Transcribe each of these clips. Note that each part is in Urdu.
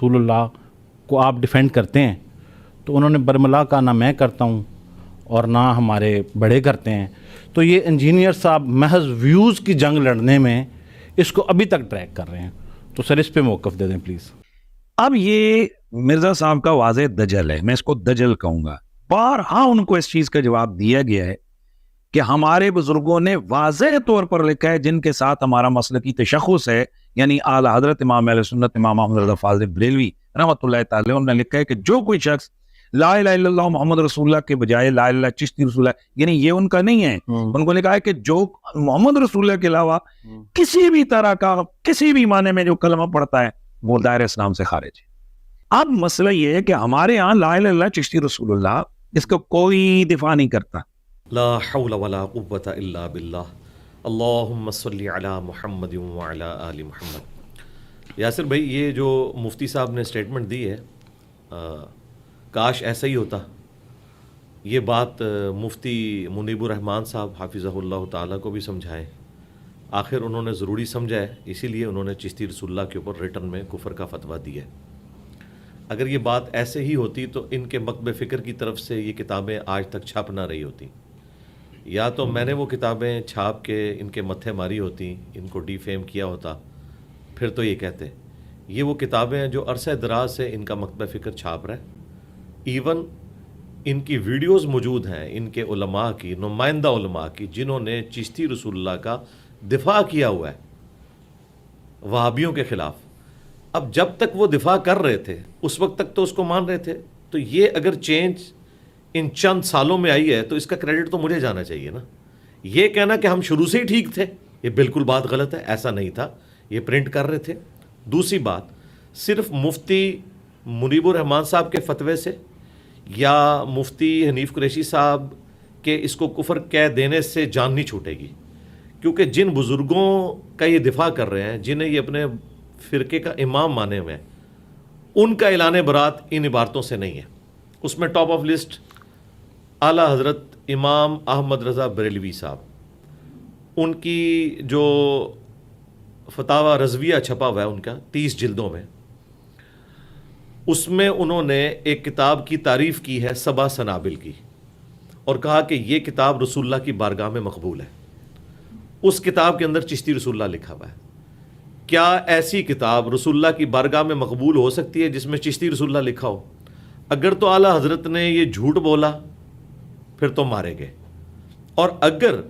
رسول اللہ کو آپ ڈیفینڈ کرتے ہیں تو انہوں نے برملا کا نہ میں کرتا ہوں اور نہ ہمارے بڑے کرتے ہیں. تو یہ انجینئر صاحب محض ویوز کی جنگ لڑنے میں اس کو ابھی تک ٹریک کر رہے ہیں. تو سر اس پہ موقف دے دیں پلیز. اب یہ مرزا صاحب کا واضح دجل ہے، میں اس کو دجل کہوں گا. بارہا ان کو اس چیز کا جواب دیا گیا ہے کہ ہمارے بزرگوں نے واضح طور پر لکھا ہے، جن کے ساتھ ہمارا مسلکی تشخص ہے، یعنی اعلی حضرت امام اہل سنت امام احمد رضا فاضل بریلوی رحمۃ اللہ تعالی، انہوں نے لکھا ہے کہ جو کوئی شخص لا الہ الا اللہ محمد رسول اللہ کے بجائے لا الہ الا اللہ چشتی رسول اللہ، یعنی یہ ان کا نہیں ہے، ان کو لکھا ہے کہ جو محمد رسول اللہ کے علاوہ کسی بھی طرح کا کسی بھی معنی میں جو کلمہ پڑھتا ہے وہ دائرہ اسلام سے خارج ہے. اب مسئلہ یہ ہے کہ ہمارے ہاں لا الہ الا اللہ چشتی رسول اللہ اس کا کوئی دفاع نہیں کرتا. لا حول ولا قوة الا باللہ. اللہم صلی علی محمد وعلی آل محمد. یاسر بھائی، یہ جو مفتی صاحب نے اسٹیٹمنٹ دی ہے، کاش ایسا ہی ہوتا. یہ بات مفتی منیب الرحمان صاحب حافظہ اللہ تعالیٰ کو بھی سمجھائے. آخر انہوں نے ضروری سمجھا ہے، اسی لیے انہوں نے چشتی رسول اللہ کے اوپر ریٹن میں کفر کا فتویٰ دیا ہے. اگر یہ بات ایسے ہی ہوتی تو ان کے مکتب فکر کی طرف سے یہ کتابیں آج تک چھپ نہ رہی ہوتی. یا تو میں نے وہ کتابیں چھاپ کے ان کے متھے ماری ہوتی، ان کو ڈی فیم کیا ہوتا، پھر تو یہ کہتے. یہ وہ کتابیں ہیں جو عرصہ دراز سے ان کا مکتب فکر چھاپ رہا ہے. ایون ان کی ویڈیوز موجود ہیں ان کے علماء کی، نمائندہ علماء کی، جنہوں نے چشتی رسول اللہ کا دفاع کیا ہوا ہے وہابیوں کے خلاف. اب جب تک وہ دفاع کر رہے تھے اس وقت تک تو اس کو مان رہے تھے. تو یہ اگر چینج ان چند سالوں میں آئی ہے تو اس کا کریڈٹ تو مجھے جانا چاہیے نا. یہ کہنا کہ ہم شروع سے ہی ٹھیک تھے، یہ بالکل بات غلط ہے. ایسا نہیں تھا، یہ پرنٹ کر رہے تھے. دوسری بات، صرف مفتی منیب الرحمان صاحب کے فتوے سے یا مفتی حنیف قریشی صاحب کے اس کو کفر کہہ دینے سے جان نہیں چھوٹے گی. کیونکہ جن بزرگوں کا یہ دفاع کر رہے ہیں، جنہیں یہ اپنے فرقے کا امام مانے ہوئے ہیں، ان کا اعلان برات ان عبارتوں سے نہیں ہے. اس میں ٹاپ آف لسٹ اعلیٰ حضرت امام احمد رضا بریلوی صاحب، ان کی جو فتاوی رضویہ چھپا ہوا ہے ان کا 30 جلدوں میں، اس میں انہوں نے ایک کتاب کی تعریف کی ہے سبع سنابل کی، اور کہا کہ یہ کتاب رسول اللہ کی بارگاہ میں مقبول ہے. اس کتاب کے اندر چشتی رسول اللہ لکھا ہوا ہے. کیا ایسی کتاب رسول اللہ کی بارگاہ میں مقبول ہو سکتی ہے جس میں چشتی رسول اللہ لکھا ہو؟ اگر تو اعلیٰ حضرت نے یہ جھوٹ بولا پھر تو مارے گئے، اور اگر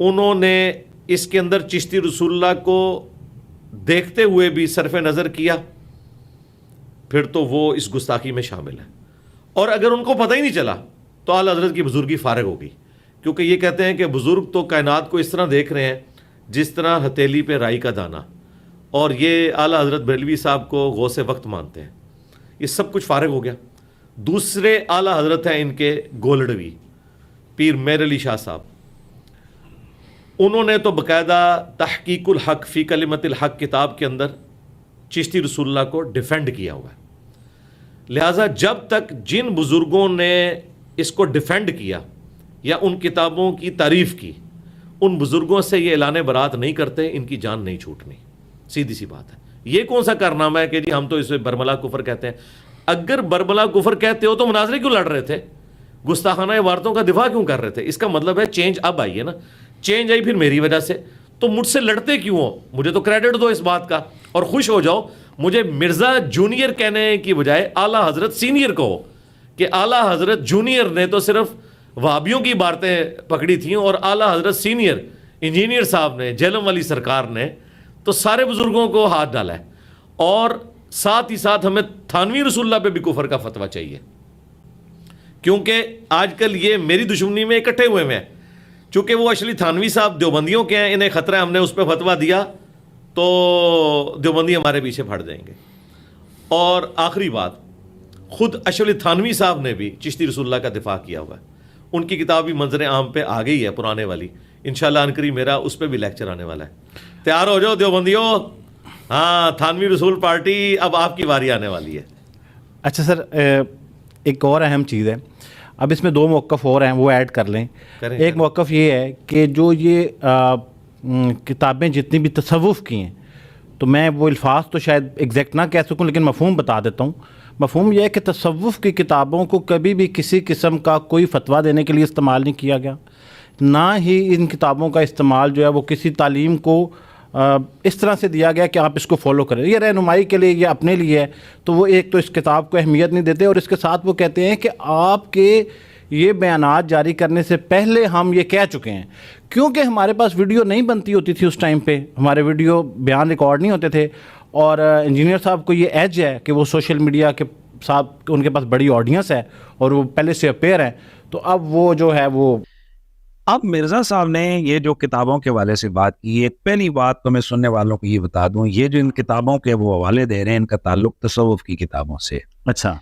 انہوں نے اس کے اندر چشتی رسول اللہ کو دیکھتے ہوئے بھی صرف نظر کیا پھر تو وہ اس گستاخی میں شامل ہے. اور اگر ان کو پتہ ہی نہیں چلا تو اعلیٰ حضرت کی بزرگی فارغ ہوگی. کیونکہ یہ کہتے ہیں کہ بزرگ تو کائنات کو اس طرح دیکھ رہے ہیں جس طرح ہتھیلی پہ رائی کا دانہ، اور یہ اعلیٰ حضرت بریلوی صاحب کو غوث وقت مانتے ہیں. یہ سب کچھ فارغ ہو گیا. دوسرے اعلیٰ حضرت ہیں ان کے گولڑوی پیر میر علی شاہ صاحب. انہوں نے تو باقاعدہ تحقیق الحق فی کلمت الحق کتاب کے اندر چشتی رسول اللہ کو ڈیفینڈ کیا ہوا ہے. لہٰذا جب تک جن بزرگوں نے اس کو ڈیفینڈ کیا یا ان کتابوں کی تعریف کی، ان بزرگوں سے یہ اعلان برات نہیں کرتے، ان کی جان نہیں چھوٹنی. سیدھی سی بات ہے. یہ کون سا کارنامہ ہے کہ جی ہم تو اسے برملا کفر کہتے ہیں؟ اگر برملا کفر کہتے ہو تو مناظرے کیوں لڑ رہے تھے؟ گستاخانہ عبارتوں کا دفاع کیوں کر رہے تھے؟ اس کا مطلب ہے چینج اب آئی ہے نا. چینج آئی پھر میری وجہ سے، تو مجھ سے لڑتے کیوں ہو؟ مجھے تو کریڈٹ دو اس بات کا اور خوش ہو جاؤ. مجھے مرزا جونیئر کہنے کی بجائے اعلیٰ حضرت سینئر کہو، کہ اعلیٰ حضرت جونیئر نے تو صرف وہابیوں کی عبارتیں پکڑی تھیں، اور اعلیٰ حضرت سینئر انجینئر صاحب نے، جہلم والی سرکار نے تو سارے بزرگوں کو ہاتھ ڈالا ہے. اور ساتھ ہی ساتھ ہمیں تھانوی رسول اللہ پہ بھی کفر کا فتویٰ چاہیے، کیونکہ آج کل یہ میری دشمنی میں اکٹھے ہوئے ہیں. چونکہ وہ اشلی تھانوی صاحب دیوبندیوں کے ہیں، انہیں خطرہ ہے ہم نے اس پہ فتویٰ دیا تو دیوبندی ہمارے پیچھے پھٹ جائیں گے. اور آخری بات، خود اشلی تھانوی صاحب نے بھی چشتی رسول اللہ کا دفاع کیا ہوا ہے. ان کی کتاب بھی منظر عام پہ آ گئی ہے، پرانے والی. انشاءاللہ عنقریب میرا اس پہ بھی لیکچر آنے والا ہے. تیار ہو جاؤ دیوبندیوں. ہاں، تھانوی رسول پارٹی اب آپ کی باری آنے والی ہے. اچھا سر، ایک اور اہم چیز ہے، اب اس میں 2 موقف اور ہیں، وہ ایڈ کر لیں. ایک موقف یہ ہے کہ جو یہ کتابیں جتنی بھی تصوف کی ہیں تو میں وہ الفاظ تو شاید ایگزیکٹ نہ کہہ سکوں لیکن مفہوم بتا دیتا ہوں. مفہوم یہ ہے کہ تصوف کی کتابوں کو کبھی بھی کسی قسم کا کوئی فتویٰ دینے کے لیے استعمال نہیں کیا گیا, نہ ہی ان کتابوں کا استعمال جو ہے وہ کسی تعلیم کو اس طرح سے دیا گیا کہ آپ اس کو فالو کریں, یہ رہنمائی کے لیے, یہ اپنے لیے ہے. تو وہ ایک تو اس کتاب کو اہمیت نہیں دیتے, اور اس کے ساتھ وہ کہتے ہیں کہ آپ کے یہ بیانات جاری کرنے سے پہلے ہم یہ کہہ چکے ہیں. کیونکہ ہمارے پاس ویڈیو نہیں بنتی ہوتی تھی اس ٹائم پہ, ہمارے ویڈیو بیان ریکارڈ نہیں ہوتے تھے, اور انجینئر صاحب کو یہ ایج ہے کہ وہ سوشل میڈیا کے ساتھ ان کے پاس بڑی آڈینس ہے اور وہ پہلے سے اپیئر ہیں. تو اب وہ جو ہے وہ اب مرزا صاحب نے یہ جو کتابوں کے حوالے سے بات کی, ایک پہلی بات تو میں سننے والوں کو یہ بتا دوں, یہ جو ان کتابوں کے وہ حوالے دے رہے ہیں ان کا تعلق تصوف کی کتابوں سے. اچھا.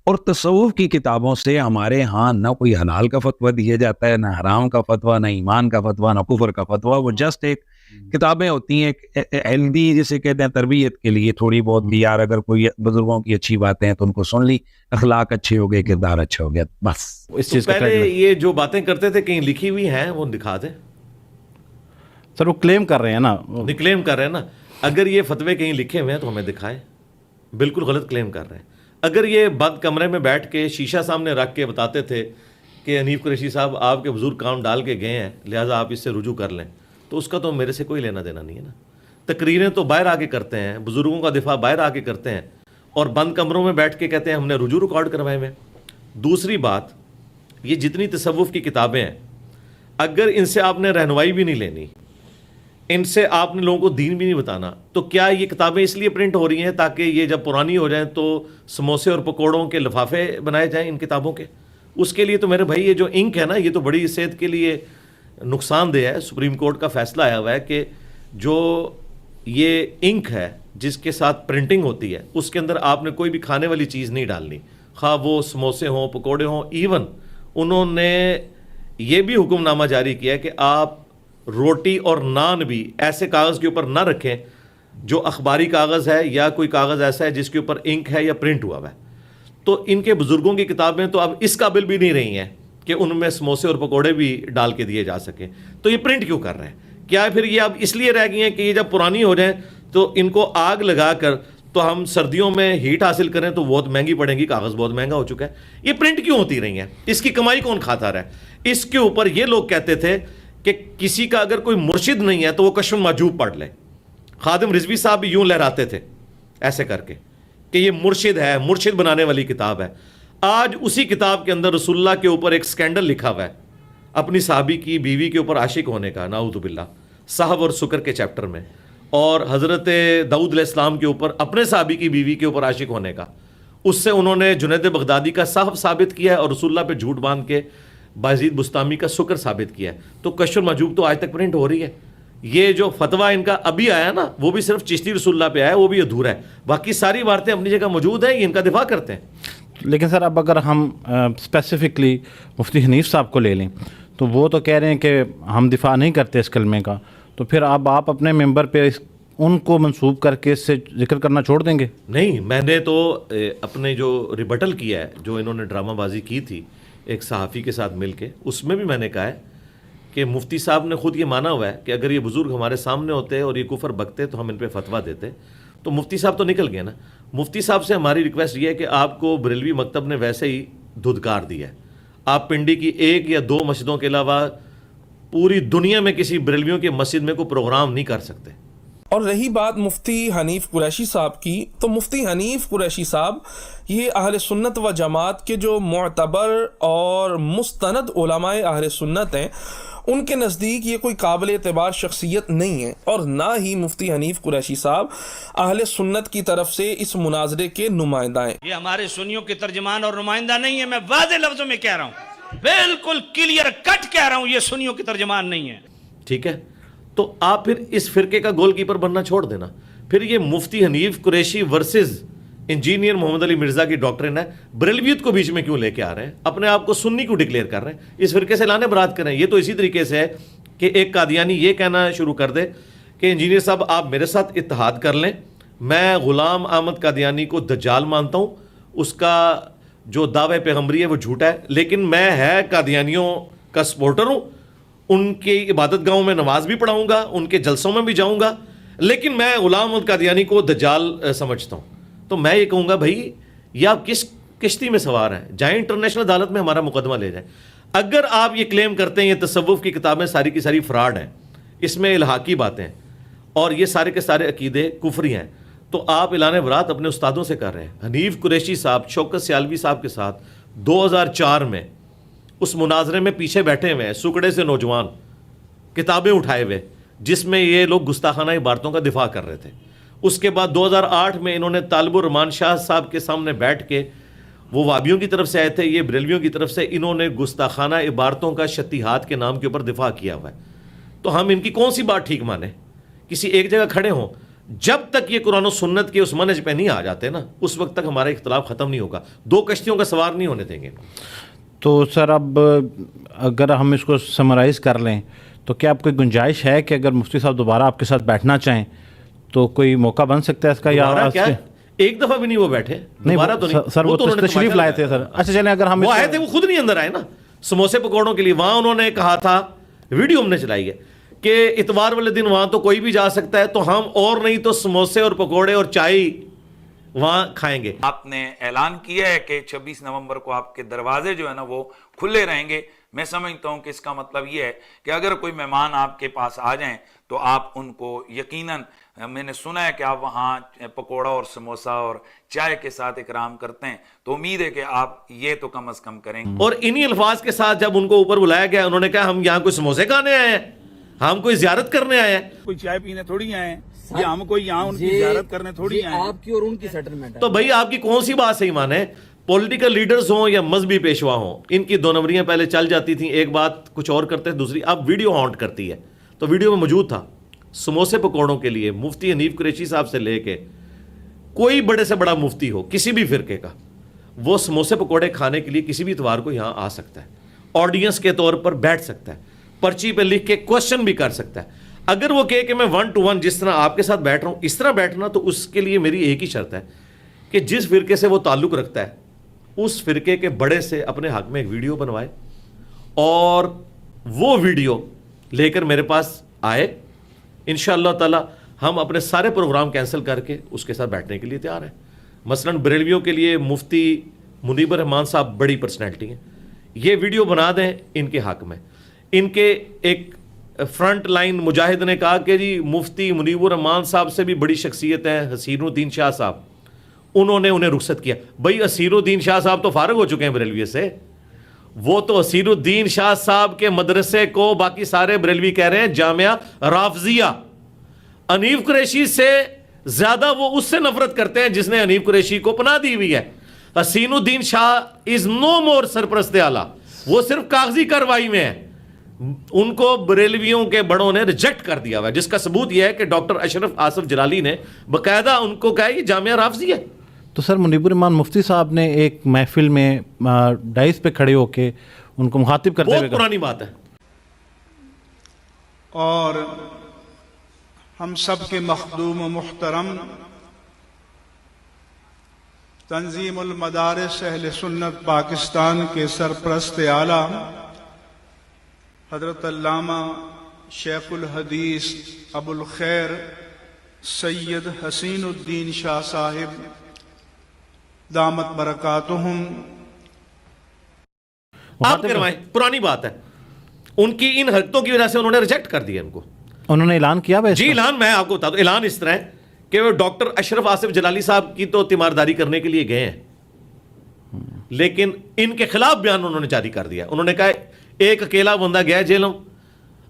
اور تصوف کی کتابوں سے ہمارے ہاں نہ کوئی حلال کا فتویٰ دیا جاتا ہے, نہ حرام کا فتویٰ, نہ ایمان کا فتویٰ, نہ کفر کا فتویٰ. وہ جسٹ ایک کتابیں ہوتی ہیں ہیلدی جسے کہتے ہیں تربیت کے لیے, تھوڑی بہت بھی یار اگر کوئی بزرگوں کی اچھی باتیں ہیں تو ان کو سن لی, اخلاق اچھے ہو گئے, کردار اچھا ہو گیا, بس. اس چیز کا پہلے یہ جو باتیں کرتے تھے کہیں لکھی ہوئی ہیں وہ دکھا دیں. سر وہ کلیم کر رہے ہیں نا, کلیم کر رہے ہیں نا. اگر یہ فتوے کہیں لکھے ہوئے ہیں تو ہمیں دکھائیں. بالکل غلط کلیم کر رہے ہیں. اگر یہ بند کمرے میں بیٹھ کے شیشہ سامنے رکھ کے بتاتے تھے کہ حنیف قریشی صاحب آپ کے بزرگ کام ڈال کے گئے ہیں لہٰذا آپ اس سے رجوع کر لیں, تو اس کا تو میرے سے کوئی لینا دینا نہیں ہے نا. تقریریں تو باہر آ کے کرتے ہیں, بزرگوں کا دفاع باہر آ کے کرتے ہیں, اور بند کمروں میں بیٹھ کے کہتے ہیں ہم نے رجوع ریکارڈ کروائے ہوئے. دوسری بات, یہ جتنی تصوف کی کتابیں ہیں اگر ان سے آپ نے رہنمائی بھی نہیں لینی, ان سے آپ نے لوگوں کو دین بھی نہیں بتانا, تو کیا یہ کتابیں اس لیے پرنٹ ہو رہی ہیں تاکہ یہ جب پرانی ہو جائیں تو سموسے اور پکوڑوں کے لفافے بنائے جائیں ان کتابوں کے؟ اس کے لیے تو میرے بھائی یہ جو انک ہے نا یہ تو بڑی صحت کے لیے نقصان دہ ہے. سپریم کورٹ کا فیصلہ آیا ہوا ہے کہ جو یہ انک ہے جس کے ساتھ پرنٹنگ ہوتی ہے اس کے اندر آپ نے کوئی بھی کھانے والی چیز نہیں ڈالنی, خواہ وہ سموسے ہوں, پکوڑے ہوں. ایون انہوں نے یہ بھی حکم نامہ جاری کیا ہے کہ آپ روٹی اور نان بھی ایسے کاغذ کے اوپر نہ رکھیں جو اخباری کاغذ ہے یا کوئی کاغذ ایسا ہے جس کے اوپر انک ہے یا پرنٹ ہوا ہوا ہے. تو ان کے بزرگوں کی کتابیں تو اب اس قابل بھی نہیں رہی ہیں کہ ان میں سموسے اور پکوڑے بھی ڈال کے دیے جا سکیں. تو یہ پرنٹ کیوں کر رہے ہیں؟ کیا پھر یہ اب اس لیے رہ گئی ہیں کہ یہ جب پرانی ہو جائیں تو ان کو آگ لگا کر تو ہم سردیوں میں ہیٹ حاصل کریں تو بہت مہنگی پڑیں گی, کاغذ بہت مہنگا ہو چکا ہے. یہ پرنٹ کیوں ہوتی رہی ہیں؟ اس کی کمائی کون کھاتا رہا ہے؟ اس کے اوپر یہ لوگ کہتے تھے کہ کسی کا اگر کوئی مرشد نہیں ہے تو وہ کشف المحجوب پڑھ لے. خادم رضوی صاحب بھی یوں لہراتے تھے ایسے کر کے کہ یہ مرشد ہے, مرشد بنانے والی کتاب ہے. آج اسی کتاب کے اندر رسول اللہ کے اوپر ایک سکینڈل لکھا ہوا ہے اپنی صحابی کی بیوی کے اوپر عاشق ہونے کا, نعوذ باللہ, صحب اور سکر کے چیپٹر میں, اور حضرت داؤد علیہ السلام کے اوپر اپنے صحابی کی بیوی کے اوپر عاشق ہونے کا. اس سے انہوں نے جنید بغدادی کا صحب ثابت کیا ہے اور رسول اللہ پہ جھوٹ باندھ کے بازید بستامی کا سکر ثابت کیا ہے. تو کشف المحجوب تو آج تک پرنٹ ہو رہی ہے. یہ جو فتویٰ ان کا ابھی آیا نا وہ بھی صرف چشتی رسول اللہ پہ آیا, وہ بھی ادھورا ہے. باقی ساری باتیں اپنی جگہ موجود ہیں, یہ ان کا دفاع کرتے ہیں. لیکن سر اب اگر ہم اسپیسیفکلی مفتی حنیف صاحب کو لے لیں تو وہ تو کہہ رہے ہیں کہ ہم دفاع نہیں کرتے اس کلمے کا, تو پھر اب آپ اپنے ممبر پہ ان کو منسوب کر کے اس سے ذکر کرنا چھوڑ دیں گے؟ نہیں, میں نے تو اپنے جو ریبٹل کیا ہے, جو انہوں نے ڈرامہ بازی کی تھی ایک صحافی کے ساتھ مل کے, اس میں بھی میں نے کہا ہے کہ مفتی صاحب نے خود یہ مانا ہوا ہے کہ اگر یہ بزرگ ہمارے سامنے ہوتے اور یہ کفر بکتے تو ہم ان پہ فتویٰ دیتے. تو مفتی صاحب تو نکل گئے نا. مفتی صاحب سے ہماری ریکویسٹ یہ ہے کہ آپ کو بریلوی مکتب نے ویسے ہی دھدکار دیا ہے. آپ پنڈی کی 1 یا 2 مسجدوں کے علاوہ پوری دنیا میں کسی بریلویوں کی مسجد میں کوئی پروگرام نہیں کر سکتے. اور رہی بات مفتی حنیف قریشی صاحب کی, تو مفتی حنیف قریشی صاحب یہ اہل سنت و جماعت کے جو معتبر اور مستند علماء اہل سنت ہیں ان کے نزدیک یہ کوئی قابل اعتبار شخصیت نہیں ہے, اور نہ ہی مفتی حنیف قریشی صاحب اہل سنت کی طرف سے اس مناظرے کے نمائندہ ہیں. یہ ہمارے سنیوں کے ترجمان اور نمائندہ نہیں ہے, میں واضح لفظوں میں کہہ رہا ہوں, بالکل کلیئر کٹ کہہ رہا ہوں, یہ سنیوں کے ترجمان نہیں ہے. ٹھیک ہے, تو آپ پھر اس فرقے کا گول کیپر بننا چھوڑ دینا. پھر یہ مفتی حنیف قریشی ورسز انجینئر محمد علی مرزا کی ڈاکٹرن ہے, بریلویت کو بیچ میں کیوں لے کے آ رہے ہیں؟ اپنے آپ کو سنی کیوں ڈکلیئر کر رہے ہیں؟ اس فرقے سے لانے برات کریں. یہ تو اسی طریقے سے ہے کہ ایک قادیانی یہ کہنا شروع کر دے کہ انجینئر صاحب آپ میرے ساتھ اتحاد کر لیں, میں غلام احمد قادیانی کو دجال مانتا ہوں, اس کا جو دعوے پیغمبری ہے وہ جھوٹا ہے, لیکن میں ہے قادیانیوں کا سپورٹر ہوں, ان کی عبادت گاہوں میں نماز بھی پڑھاؤں گا, ان کے جلسوں میں بھی جاؤں گا, لیکن میں غلام محمد قادیانی کو دجال سمجھتا ہوں. تو میں یہ کہوں گا بھائی یہ آپ کس کشتی میں سوار ہیں؟ جائیں انٹرنیشنل عدالت میں ہمارا مقدمہ لے جائیں. اگر آپ یہ کلیم کرتے ہیں یہ تصوف کی کتابیں ساری کی ساری فراڈ ہیں, اس میں الحاقی باتیں ہیں اور یہ سارے کے سارے عقیدے کفری ہیں, تو آپ اعلان برات اپنے استادوں سے کر رہے ہیں. حنیف قریشی صاحب شوکت سیالوی صاحب کے ساتھ 2004 میں اس مناظرے میں پیچھے بیٹھے ہوئے ہیں, سکڑے سے نوجوان کتابیں اٹھائے ہوئے, جس میں یہ لوگ گستاخانہ عبارتوں کا دفاع کر رہے تھے. اس کے بعد 2008 میں انہوں نے طالب الرحمان شاہ صاحب کے سامنے بیٹھ کے, وہ وابیوں کی طرف سے آئے تھے, یہ بریلویوں کی طرف سے, انہوں نے گستاخانہ عبارتوں کا شتیہات کے نام کے اوپر دفاع کیا ہوا ہے. تو ہم ان کی کون سی بات ٹھیک مانیں؟ کسی ایک جگہ کھڑے ہوں. جب تک یہ قرآن و سنت کے اس منہج پہ نہیں آ جاتے نا, اس وقت تک ہمارا اختلاف ختم نہیں ہوگا. دو کشتیوں کا سوار نہیں ہونے دیں گے. تو سر اب اگر ہم اس کو سمرائز کر لیں تو کیا آپ کوئی گنجائش ہے کہ اگر مفتی صاحب دوبارہ آپ کے ساتھ بیٹھنا چاہیں تو کوئی موقع بن سکتا ہے اس کا؟ یا کیا ایک دفعہ بھی نہیں وہ بیٹھے دوبارہ تو نہیں سر, وہ تو تشریف لائے تھے سر. اچھا چلیں, اگر ہم وہ آئے تھے, وہ خود نہیں اندر آئے نا سموسے پکوڑوں کے لیے. وہاں انہوں نے کہا تھا, ویڈیو ہم نے چلائی ہے, کہ اتوار والے دن وہاں تو کوئی بھی جا سکتا ہے, تو ہم اور نہیں تو سموسے اور پکوڑے اور چائے وہاں کھائیں گے. آپ نے اعلان کیا ہے کہ 26 نومبر کو آپ کے دروازے جو ہے نا وہ کھلے رہیں گے. میں سمجھتا ہوں کہ اس کا مطلب یہ ہے کہ اگر کوئی مہمان آپ کے پاس آ جائیں تو آپ ان کو یقیناً, میں نے سنا ہے کہ آپ وہاں پکوڑا اور سموسا اور چائے کے ساتھ اکرام کرتے ہیں, تو امید ہے کہ آپ یہ تو کم از کم کریں گے. اور انہی الفاظ کے ساتھ جب ان کو اوپر بلایا گیا, انہوں نے کہا ہم یہاں کوئی سموسے کھانے آئے ہیں, ہم کوئی زیارت کرنے آئے ہیں, کوئی چائے پینے تھوڑی آئے ہیں, یا ہم کوئی یہاں ان کی زیارت کرنے تھوڑی آئے ہیں. آپ کی اور ان کی سیٹلمنٹ ہے. تو بھائی آپ کی کون سی بات صحیح مانے؟ پولیٹیکل لیڈرز ہوں یا مذہبی پیشوا ہوں, ان کی دو نمبریاں پہلے چل جاتی تھیں, ایک بات کچھ اور کرتے, دوسری اب ویڈیو ہانٹ کرتی ہے. تو ویڈیو میں موجود تھا سموسے پکوڑوں کے لیے مفتی حنیف قریشی صاحب سے لے کے کوئی بڑے سے بڑا مفتی ہو کسی بھی فرقے کا, وہ سموسے پکوڑے کھانے کے لیے کسی بھی اتوار کو یہاں آ سکتا ہے, آڈینس کے طور پر بیٹھ سکتا ہے, پرچی پہ لکھ کے کوشچن بھی کر سکتا ہے. اگر وہ کہے کہ میں 1 to 1 جس طرح آپ کے ساتھ بیٹھ رہا ہوں اس طرح بیٹھنا, تو اس کے لیے میری ایک ہی شرط ہے کہ جس فرقے سے وہ تعلق رکھتا ہے اس فرقے کے بڑے سے اپنے حق میں ایک ویڈیو بنوائے اور وہ ویڈیو لے کر میرے پاس آئے. انشاءاللہ تعالی ہم اپنے سارے پروگرام کینسل کر کے اس کے ساتھ بیٹھنے کے لیے تیار ہیں. مثلا بریلویوں کے لیے مفتی منیب الرحمان صاحب بڑی پرسنالٹی ہیں, یہ ویڈیو بنا دیں ان کے حق میں. ان کے ایک فرنٹ لائن مجاہد نے کہا کہ جی مفتی منیب الرحمان صاحب سے بھی بڑی شخصیت ہے حسین الدین شاہ صاحب, انہوں نے انہیں رخصت کیا. بھائی حسین الدین شاہ صاحب تو فارغ ہو چکے ہیں بریلوی سے, وہ تو حسین الدین شاہ صاحب کے مدرسے کو باقی سارے بریلوی کہہ رہے ہیں جامعہ رافضیہ. حنیف قریشی سے زیادہ وہ اس سے نفرت کرتے ہیں جس نے حنیف قریشی کو پناہ دی ہوئی ہے. حسین الدین شاہ از نو مور سرپرست اعلیٰ, وہ صرف کاغذی کارروائی میں ہے. ان کو بریلویوں کے بڑوں نے ریجیکٹ کر دیا ہوا ہے, جس کا ثبوت یہ ہے کہ ڈاکٹر اشرف آصف جلالی نے باقاعدہ ان کو کہا یہ جامعہ رافضی ہے. تو سر منیب الرحمان مفتی صاحب نے ایک محفل میں ڈائس پہ کھڑے ہو کے ان کو مخاطب کرتے ہوئے, بہت پرانی بات ہے, اور ہم سب کے مخدوم و محترم تنظیم المدارس اہل سنت پاکستان کے سرپرست اعلیٰ حضرت علامہ شیخ الحدیث ابو الخیر سید حسین الدین شاہ صاحب دامت برکاتہم, آپ کروائیں, پرانی بات ہے. ان کی ان حرکتوں کی وجہ سے انہوں نے ریجیکٹ کر دیا ان کو. انہوں نے اعلان کیا جی اعلان میں آپ کو بتا دوں, اعلان اس طرح ہے کہ وہ ڈاکٹر اشرف آصف جلالی صاحب کی تو تیمارداری کرنے کے لیے گئے ہیں, لیکن ان کے خلاف بیان انہوں نے جاری کر دیا. انہوں نے کہا ایک اکیلا بندہ گیا جیلوں,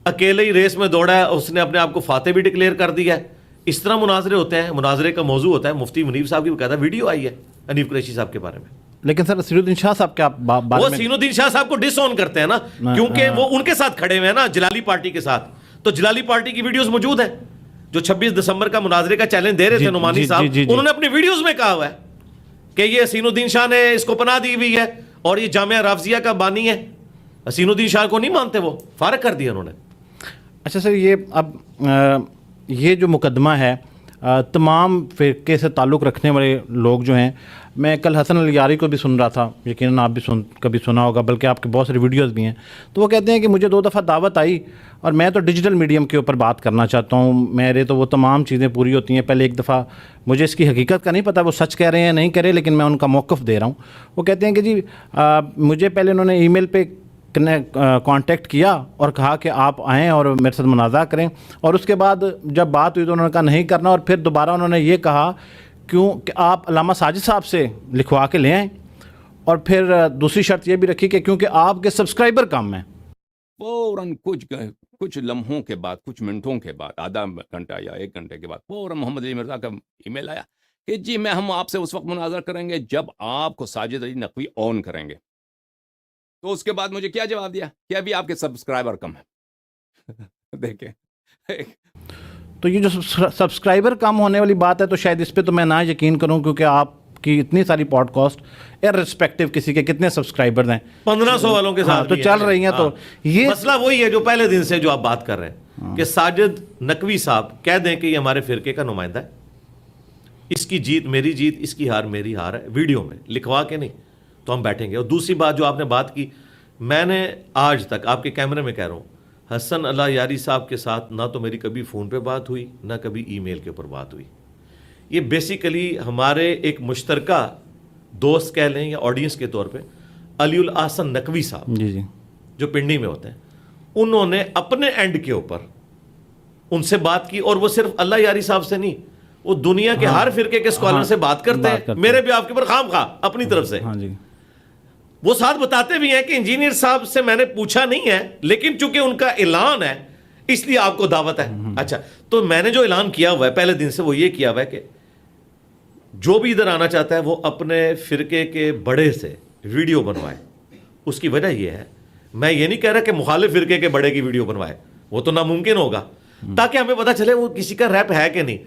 اکیلے ہی ریس میں دوڑا ہے, اس نے اپنے آپ کو فاتح بھی ڈکلیئر کر دیا ہے. اس طرح مناظرے ہوتے ہیں, مناظرے کا موضوع ہوتا ہے. مفتی منیب صاحب کی باقاعدہ ویڈیو آئی ہے حنیف قریشی صاحب کے بارے میں. لیکن سر حسین الدین شاہ صاحب کیا وہ حسین الدین شاہ صاحب کو ڈس آن کرتے ہیں نا, کیونکہ وہ ان کے ساتھ کھڑے ہوئے ہیں نا جلالی پارٹی کے ساتھ. تو جلالی پارٹی کی ویڈیوز موجود ہیں جو 26 دسمبر کا مناظرے کا چیلنج دے رہے تھے نعمانی صاحب, انہوں نے اپنی ویڈیوز میں کہا ہوا ہے کہ یہ حسین الدین شاہ نے اس کو پناہ دی ہوئی ہے اور یہ جامعہ رافضیہ کا بانی ہے. حسین الدین شاہ کو نہیں مانتے, وہ فارغ کر دیا انہوں نے. اچھا سر, یہ اب یہ جو مقدمہ ہے تمام فرقے سے تعلق رکھنے والے لوگ جو ہیں، میں کل حسن الیاری کو بھی سن رہا تھا، یقیناً آپ بھی کبھی سنا ہوگا، بلکہ آپ کے بہت ساری ویڈیوز بھی ہیں، تو وہ کہتے ہیں کہ مجھے 2 دفعہ دعوت آئی اور میں تو ڈیجیٹل میڈیم کے اوپر بات کرنا چاہتا ہوں، میرے تو وہ تمام چیزیں پوری ہوتی ہیں، پہلے ایک دفعہ مجھے اس کی حقیقت کا نہیں پتہ وہ سچ کہہ رہے ہیں نہیں کہہ رہے، لیکن میں ان کا موقف دے رہا ہوں۔ وہ کہتے ہیں کہ جی مجھے پہلے انہوں نے ای میل پہ کانٹیکٹ کیا اور کہا کہ آپ آئیں اور میرے ساتھ منازعہ کریں، اور اس کے بعد جب بات ہوئی تو انہوں نے کہا نہیں کرنا، اور پھر دوبارہ انہوں نے یہ کہا کیوں کہ آپ علامہ ساجد صاحب سے لکھوا کے لے آئیں، اور پھر دوسری شرط یہ بھی رکھی کہ کیونکہ آپ کے سبسکرائبر کم ہیں۔ فوراً کچھ لمحوں کے بعد، کچھ منٹوں کے بعد، آدھا گھنٹہ یا 1 گھنٹے کے بعد فوراً محمد علی مرزا کا ای میل آیا کہ جی ہم آپ سے اس وقت مناظرہ کریں گے جب آپ کو ساجد علی نقوی آن کریں گے۔ تو اس کے بعد مجھے کیا جواب دیا کہ ابھی آپ کے سبسکرائبر کم ہیں۔ دیکھیں تو یہ جو سبسکرائبر کم ہونے والی بات ہے تو شاید اس پہ تو میں نہ یقین کروں، کیونکہ آپ کی اتنی ساری پوڈ کاسٹ ارسپیکٹو کسی کے کتنے سبسکرائبرز ہیں 1500 والوں کے ساتھ تو چل رہی ہیں، تو یہ مسئلہ وہی ہے جو پہلے دن سے جو آپ بات کر رہے ہیں کہ ساجد نقوی صاحب کہہ دیں کہ یہ ہمارے فرقے کا نمائندہ ہے، اس کی جیت میری جیت، اس کی ہار میری ہار ہے، ویڈیو میں لکھوا کے نہیں تو ہم بیٹھیں گے۔ اور دوسری بات جو آپ نے بات کی، میں نے آج تک آپ کے کیمرے میں کہہ رہا ہوں، حسن اللہ یاری صاحب کے ساتھ نہ تو میری کبھی فون پہ بات ہوئی، نہ کبھی ای میل کے اوپر بات ہوئی۔ یہ بیسیکلی ہمارے ایک مشترکہ دوست کہہ لیں یا آڈینس کے طور پہ علی الاحسن نقوی صاحب جی جو پنڈی میں ہوتے ہیں، انہوں نے اپنے اینڈ کے اوپر ان سے بات کی، اور وہ صرف اللہ یاری صاحب سے نہیں، وہ دنیا کے ہر فرقے کے اسکالر سے بات کرتے ہیں، میرے بھی آپ کے اوپر خام خواہ اپنی طرف سے۔ ہاں جی، وہ ساتھ بتاتے بھی ہیں کہ انجینئر صاحب سے میں نے پوچھا نہیں ہے، لیکن چونکہ ان کا اعلان ہے اس لیے آپ کو دعوت ہے۔ اچھا، تو میں نے جو اعلان کیا ہوا ہے پہلے دن سے وہ یہ کیا ہوا ہے کہ جو بھی ادھر آنا چاہتا ہے وہ اپنے فرقے کے بڑے سے ویڈیو بنوائے۔ اس کی وجہ یہ ہے، میں یہ نہیں کہہ رہا کہ مخالف فرقے کے بڑے کی ویڈیو بنوائے، وہ تو ناممکن ہوگا، تاکہ ہمیں پتہ چلے وہ کسی کا ریپ ہے کہ نہیں۔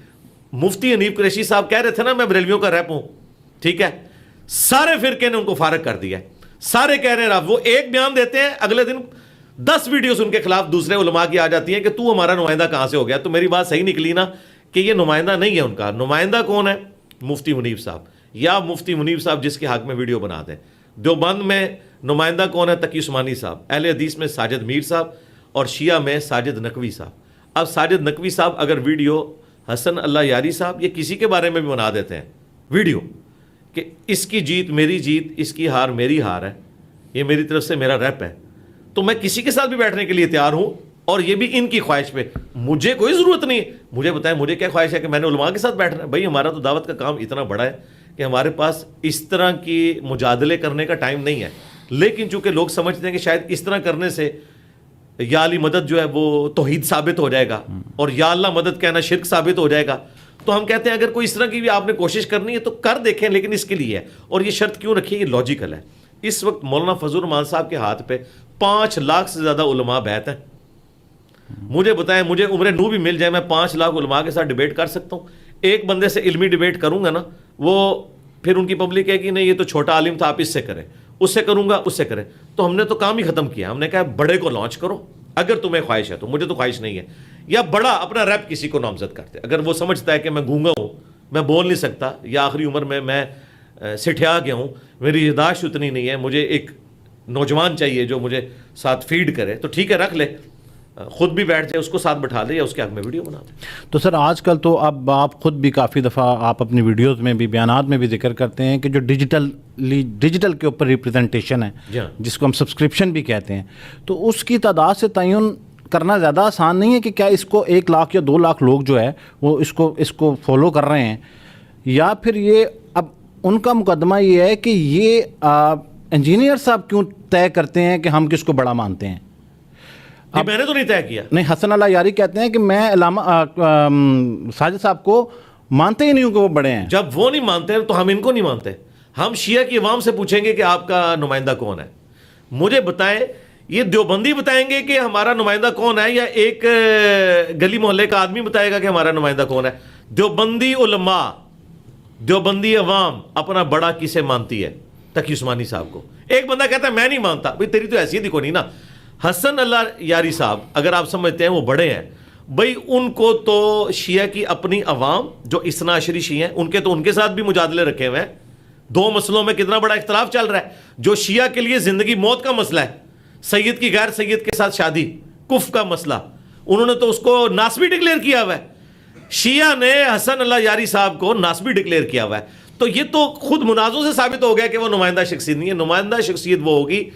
مفتی حنیف قریشی صاحب کہہ رہے تھے نا میں بریلویوں کا ریپ ہوں، ٹھیک ہے، سارے فرقے نے ان کو فارغ کر دیا ہے، سارے کہہ رہے ہیں وہ ایک بیان دیتے ہیں، اگلے دن 10 ویڈیوز ان کے خلاف دوسرے علماء کی آ جاتی ہیں کہ تو ہمارا نمائندہ کہاں سے ہو گیا۔ تو میری بات صحیح نکلی نا کہ یہ نمائندہ نہیں ہے ان کا، نمائندہ کون ہے؟ مفتی منیب صاحب، یا مفتی منیب صاحب جس کے حق میں ویڈیو بناتے ہیں۔ دیوبند میں نمائندہ کون ہے؟ تقی عثمانی صاحب، اہل حدیث میں ساجد میر صاحب، اور شیعہ میں ساجد نقوی صاحب۔ اب ساجد نقوی صاحب اگر ویڈیو حسن اللہ یاری صاحب یا کسی کے بارے میں بھی بنا دیتے ہیں ویڈیو کہ اس کی جیت میری جیت، اس کی ہار میری ہار ہے، یہ میری طرف سے میرا ریپ ہے، تو میں کسی کے ساتھ بھی بیٹھنے کے لیے تیار ہوں، اور یہ بھی ان کی خواہش پہ، مجھے کوئی ضرورت نہیں۔ مجھے بتائیں مجھے کیا خواہش ہے کہ میں نے علماء کے ساتھ بیٹھنا ہے؟ بھائی ہمارا تو دعوت کا کام اتنا بڑا ہے کہ ہمارے پاس اس طرح کی مجادلے کرنے کا ٹائم نہیں ہے، لیکن چونکہ لوگ سمجھتے ہیں کہ شاید اس طرح کرنے سے یا علی مدد جو ہے وہ توحید ثابت ہو جائے گا، اور یا اللہ مدد کہنا شرک ثابت ہو جائے گا، تو ہم کہتے ہیں اگر کوئی اس طرح کی بھی آپ نے کوشش کرنی ہے تو کر دیکھیں، لیکن اس کے لیے ہے۔ اور یہ شرط کیوں رکھی؟ یہ لاجیکل ہے۔ اس وقت مولانا فضل الرحمان صاحب کے ہاتھ پہ 5 لاکھ سے زیادہ علماء بیعت ہیں۔ مجھے بتائیں، مجھے عمر نو بھی مل جائے، میں 5 لاکھ علماء کے ساتھ ڈیبیٹ کر سکتا ہوں؟ ایک بندے سے علمی ڈیبیٹ کروں گا نا، وہ پھر ان کی پبلک ہے کہ نہیں یہ تو چھوٹا عالم تھا، آپ اس سے کریں، اس سے کروں گا، اس سے کریں، تو ہم نے تو کام ہی ختم کیا۔ ہم نے کہا بڑے کو لانچ کرو اگر تمہیں خواہش ہے تو، مجھے تو خواہش نہیں ہے، یا بڑا اپنا ریپ کسی کو نامزد کرتے، اگر وہ سمجھتا ہے کہ میں گونگا ہوں، میں بول نہیں سکتا، یا آخری عمر میں سٹھیا گیا ہوں، میری یاداشت اتنی نہیں ہے، مجھے ایک نوجوان چاہیے جو مجھے ساتھ فیڈ کرے، تو ٹھیک ہے رکھ لے، خود بھی بیٹھ جائے، اس کو ساتھ بٹھا لے، یا اس کے حق میں ویڈیو بنا دے۔ تو سر آج کل تو اب آپ خود بھی کافی دفعہ آپ اپنی ویڈیوز میں بھی بیانات میں بھی ذکر کرتے ہیں کہ جو ڈیجیٹل کے اوپر ریپریزنٹیشن ہے، جس کو ہم سبسکرپشن بھی کہتے ہیں، تو اس کی تعداد سے تعین کرنا زیادہ آسان نہیں ہے کہ کیا اس کو 1 لاکھ یا 2 لاکھ لوگ جو ہے وہ اس کو فالو کر رہے ہیں، یا پھر یہ اب ان کا مقدمہ یہ ہے کہ یہ انجینئر صاحب کیوں طے کرتے ہیں کہ ہم کس کو بڑا مانتے ہیں؟ میں نے تو نہیں طے کیا۔ نہیں، حسن اللہ یاری کہتے ہیں کہ میں علامہ ساجد صاحب کو مانتے ہی نہیں ہوں کہ وہ بڑے ہیں۔ جب وہ نہیں مانتے تو ہم ان کو نہیں مانتے۔ ہم شیعہ کی عوام سے پوچھیں گے کہ آپ کا نمائندہ کون ہے، مجھے بتائیں، یہ دیوبندی بتائیں گے کہ ہمارا نمائندہ کون ہے، یا ایک گلی محلے کا آدمی بتائے گا کہ ہمارا نمائندہ کون ہے؟ دیوبندی علماء، دیوبندی عوام اپنا بڑا کسے مانتی ہے؟ تقی عثمانی صاحب کو۔ ایک بندہ کہتا ہے میں نہیں مانتا، بھئی تیری تو حیثیت ہی کوئی نہیں نا۔ حسن اللہ یاری صاحب اگر آپ سمجھتے ہیں وہ بڑے ہیں، بھائی ان کو تو شیعہ کی اپنی عوام جو اثنا عشری شیعہ ہیں ان کے ساتھ بھی مجادلے رکھے ہوئے ہیں. 2 مسئلوں میں کتنا بڑا اختلاف چل رہا ہے. جو شیعہ کے لیے زندگی موت کا مسئلہ ہے, سید کی غیر سید کے ساتھ شادی, کفر کا مسئلہ, انہوں نے تو اس کو ناسبی ڈکلیئر کیا ہوا ہے. شیعہ نے حسن اللہ یاری صاحب کو ناسبی ڈکلیئر کیا ہوا ہے. تو یہ تو خود منازعوں سے ثابت ہو گیا کہ وہ نمائندہ شخصیت نہیں ہے. نمائندہ شخصیت وہ ہوگی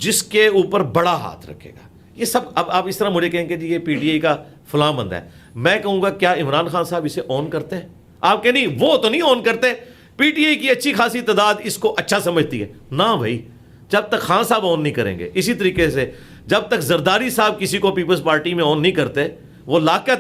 جس کے اوپر بڑا ہاتھ رکھے گا. یہ سب اب آپ اس طرح مجھے کہیں کہ جی یہ پی ٹی آئی کا فلاں بندہ ہے, میں کہوں گا کیا عمران خان صاحب اسے اون کرتے ہیں؟ آپ کہ نہیں, وہ تو نہیں اون کرتے. پی ٹی آئی کی اچھی خاصی تعداد اس کو اچھا سمجھتی ہے. نہ بھائی, جب تک خان صاحب اون نہیں کریں گے, اسی طریقے سے جب تک زرداری صاحب کسی کو پیپلز پارٹی میں اون نہیں کرتے, وہ لا کے